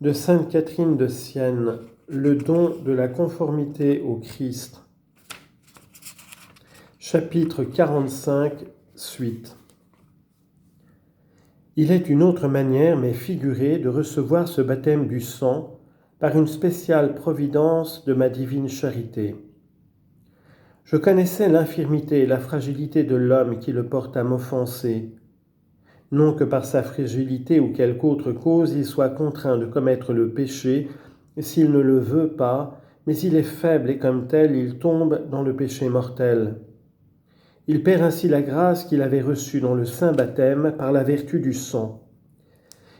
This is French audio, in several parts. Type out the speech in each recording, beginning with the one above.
de Sainte Catherine de Sienne, le don de la conformité au Christ. Chapitre 45, suite. Il est une autre manière, mais figurée, de recevoir ce baptême du sang par une spéciale providence de ma divine charité. Je connaissais l'infirmité et la fragilité de l'homme qui le porte à m'offenser. Non que par sa fragilité ou quelque autre cause il soit contraint de commettre le péché, s'il ne le veut pas, mais il est faible et comme tel il tombe dans le péché mortel. Il perd ainsi la grâce qu'il avait reçue dans le saint baptême par la vertu du sang.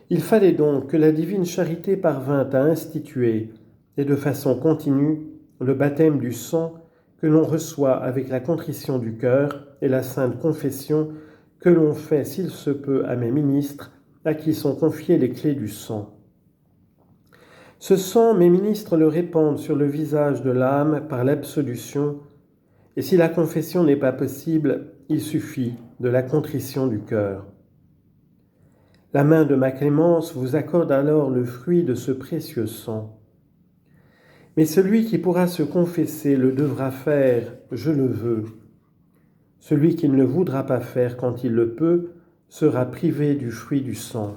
Il fallait donc que la divine charité parvint à instituer, et de façon continue, le baptême du sang que l'on reçoit avec la contrition du cœur et la sainte confession que l'on fait s'il se peut à mes ministres, à qui sont confiées les clés du sang. Ce sang, mes ministres le répandent sur le visage de l'âme par l'absolution, et si la confession n'est pas possible, il suffit de la contrition du cœur. La main de ma clémence vous accorde alors le fruit de ce précieux sang. Mais celui qui pourra se confesser le devra faire, je le veux. Celui qui ne le voudra pas faire quand il le peut sera privé du fruit du sang.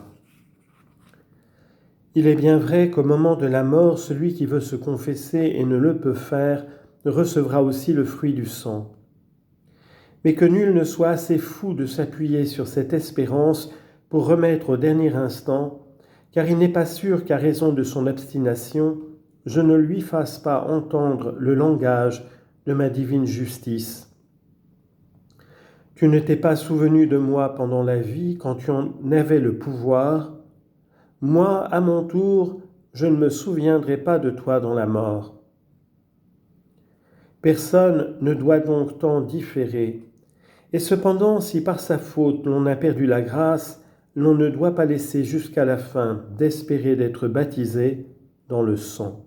Il est bien vrai qu'au moment de la mort, celui qui veut se confesser et ne le peut faire recevra aussi le fruit du sang. Mais que nul ne soit assez fou de s'appuyer sur cette espérance pour remettre au dernier instant, car il n'est pas sûr qu'à raison de son obstination, je ne lui fasse pas entendre le langage de ma divine justice. Tu ne t'es pas souvenu de moi pendant la vie quand tu en avais le pouvoir. Moi, à mon tour, je ne me souviendrai pas de toi dans la mort. Personne ne doit donc tant différer. Et cependant, si par sa faute l'on a perdu la grâce, l'on ne doit pas laisser jusqu'à la fin d'espérer d'être baptisé dans le sang.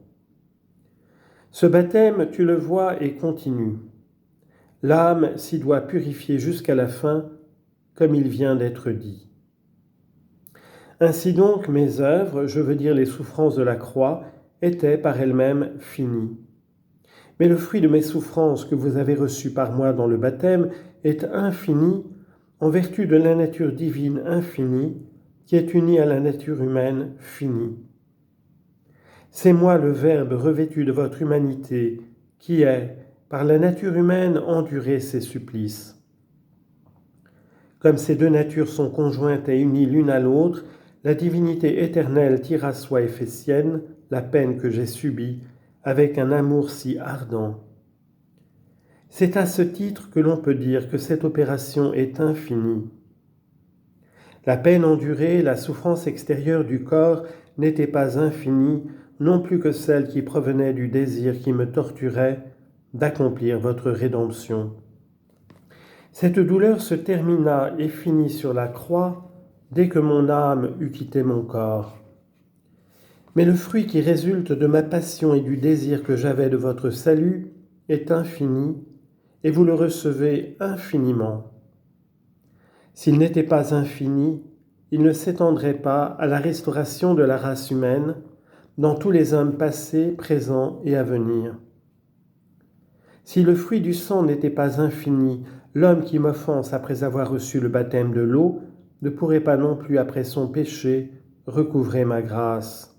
Ce baptême, tu le vois, est continu. L'âme s'y doit purifier jusqu'à la fin, comme il vient d'être dit. Ainsi donc, mes œuvres, je veux dire les souffrances de la croix, étaient par elles-mêmes finies. Mais le fruit de mes souffrances que vous avez reçu par moi dans le baptême est infini en vertu de la nature divine infinie qui est unie à la nature humaine finie. C'est moi le Verbe revêtu de votre humanité qui est, par la nature humaine, enduré ces supplices. Comme ces deux natures sont conjointes et unies l'une à l'autre, la divinité éternelle tire à soi et fait sienne la peine que j'ai subie avec un amour si ardent. C'est à ce titre que l'on peut dire que cette opération est infinie. La peine endurée, la souffrance extérieure du corps n'était pas infinie, non plus que celle qui provenait du désir qui me torturait d'accomplir votre rédemption. Cette douleur se termina et finit sur la croix dès que mon âme eut quitté mon corps. Mais le fruit qui résulte de ma passion et du désir que j'avais de votre salut est infini, et vous le recevez infiniment. S'il n'était pas infini, il ne s'étendrait pas à la restauration de la race humaine dans tous les hommes passés, présents et à venir. Si le fruit du sang n'était pas infini, l'homme qui m'offense après avoir reçu le baptême de l'eau ne pourrait pas non plus après son péché recouvrer ma grâce.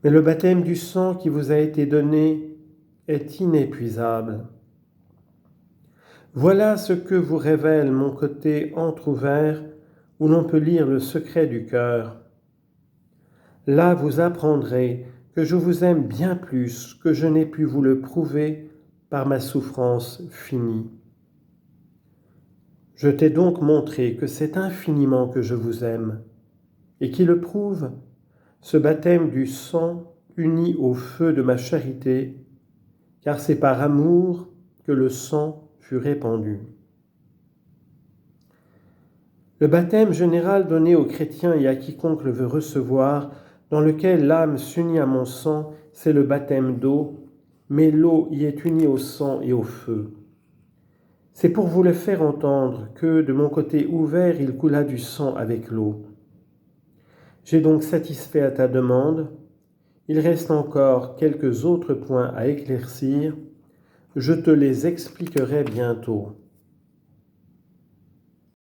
Mais le baptême du sang qui vous a été donné est inépuisable. Voilà ce que vous révèle mon côté entr'ouvert où l'on peut lire le secret du cœur. Là vous apprendrez que je vous aime bien plus que je n'ai pu vous le prouver par ma souffrance finie. Je t'ai donc montré que c'est infiniment que je vous aime, et qui le prouve, ce baptême du sang uni au feu de ma charité, car c'est par amour que le sang fut répandu. Le baptême général donné aux chrétiens et à quiconque le veut recevoir, dans lequel l'âme s'unit à mon sang, c'est le baptême d'eau, mais l'eau y est unie au sang et au feu. C'est pour vous le faire entendre que, de mon côté ouvert, il coula du sang avec l'eau. J'ai donc satisfait à ta demande. Il reste encore quelques autres points à éclaircir. Je te les expliquerai bientôt.